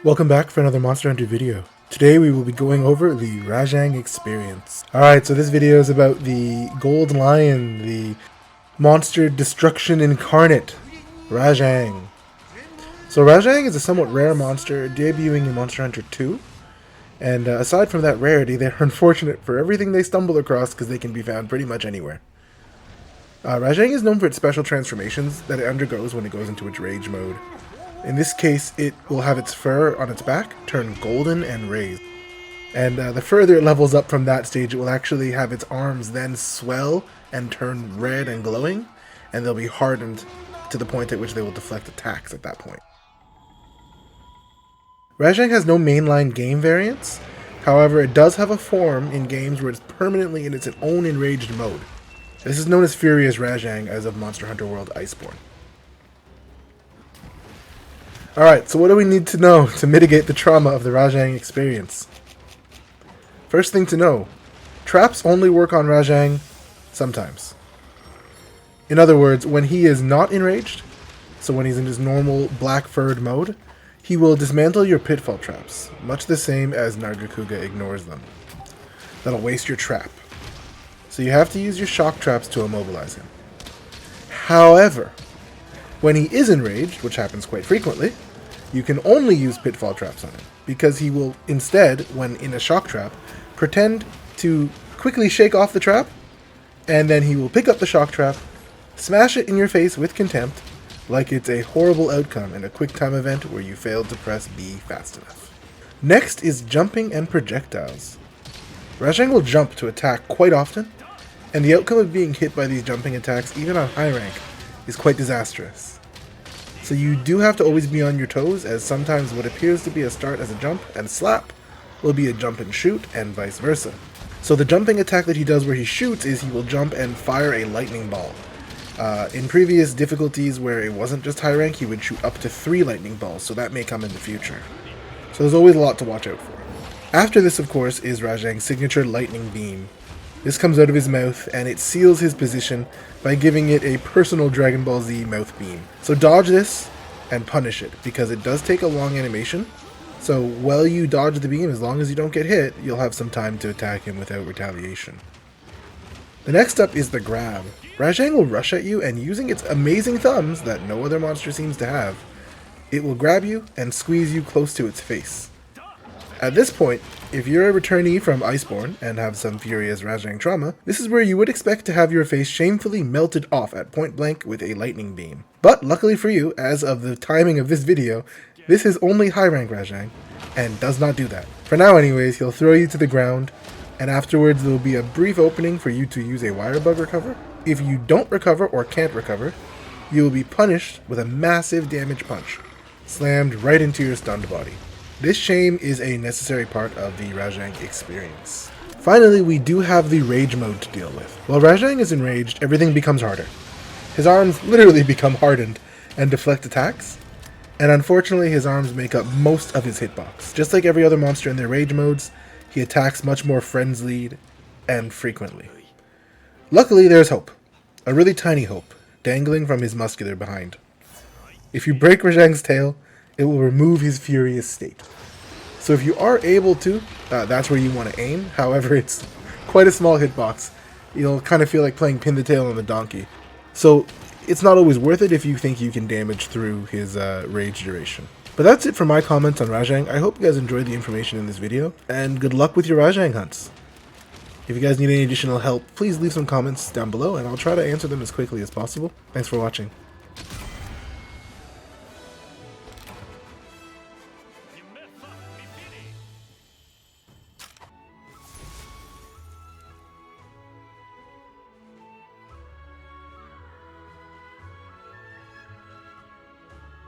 Welcome back for another Monster Hunter video. Today we will be going over the Rajang experience. Alright, so this video is about the Gold Lion, the monster destruction incarnate, Rajang. So Rajang is a somewhat rare monster, debuting in Monster Hunter 2. And aside from that rarity, they're unfortunate for everything they stumble across because they can be found pretty much anywhere. Rajang is known for its special transformations that it undergoes when it goes into its rage mode. In this case, it will have its fur on its back turn golden and raised. And the further it levels up from that stage, it will actually have its arms then swell and turn red and glowing, and they'll be hardened to the point at which they will deflect attacks at that point. Rajang has no mainline game variants, however it does have a form in games where it's permanently in its own enraged mode. This is known as Furious Rajang as of Monster Hunter World Iceborne. Alright, so what do we need to know to mitigate the trauma of the Rajang experience? First thing to know, traps only work on Rajang sometimes. In other words, when he is not enraged, so when he's in his normal black-furred mode, he will dismantle your pitfall traps, much the same as Nargacuga ignores them. That'll waste your trap. So you have to use your shock traps to immobilize him. However, when he is enraged, which happens quite frequently, you can only use pitfall traps on him, because he will instead, when in a shock trap, pretend to quickly shake off the trap, and then he will pick up the shock trap, smash it in your face with contempt, like it's a horrible outcome in a quick time event where you failed to press B fast enough. Next is jumping and projectiles. Rajang will jump to attack quite often, and the outcome of being hit by these jumping attacks, even on high rank, is quite disastrous. So you do have to always be on your toes, as sometimes what appears to be a start as a jump and slap will be a jump and shoot, and vice versa. So the jumping attack that he does where he shoots is he will jump and fire a lightning ball. In previous difficulties where it wasn't just high rank, he would shoot up to 3 lightning balls, so that may come in the future. So there's always a lot to watch out for. After this, of course, is Rajang's signature lightning beam. This comes out of his mouth, and it seals his position by giving it a personal Dragon Ball Z mouth beam. So dodge this and punish it, because it does take a long animation. So while you dodge the beam, as long as you don't get hit, you'll have some time to attack him without retaliation. The next up is the grab. Rajang will rush at you, and using its amazing thumbs that no other monster seems to have, it will grab you and squeeze you close to its face. At this point, if you're a returnee from Iceborne and have some furious Rajang trauma, this is where you would expect to have your face shamefully melted off at point blank with a lightning beam. But luckily for you, as of the timing of this video, this is only high rank Rajang, and does not do that. For now anyways, he'll throw you to the ground, and afterwards there will be a brief opening for you to use a wire bug recover. If you don't recover or can't recover, you will be punished with a massive damage punch, slammed right into your stunned body. This shame is a necessary part of the Rajang experience. Finally, we do have the rage mode to deal with. While Rajang is enraged, everything becomes harder. His arms literally become hardened and deflect attacks, and unfortunately his arms make up most of his hitbox. Just like every other monster in their rage modes, he attacks much more frenzied and frequently. Luckily, there's hope. A really tiny hope, dangling from his muscular behind. If you break Rajang's tail, it will remove his furious state. So if you are able to, that's where you want to aim. However, it's quite a small hitbox. You'll kind of feel like playing pin the tail on the donkey. So it's not always worth it if you think you can damage through his rage duration. But that's it for my comments on Rajang. I hope you guys enjoyed the information in this video, and good luck with your Rajang hunts. If you guys need any additional help, please leave some comments down below, and I'll try to answer them as quickly as possible. Thanks for watching.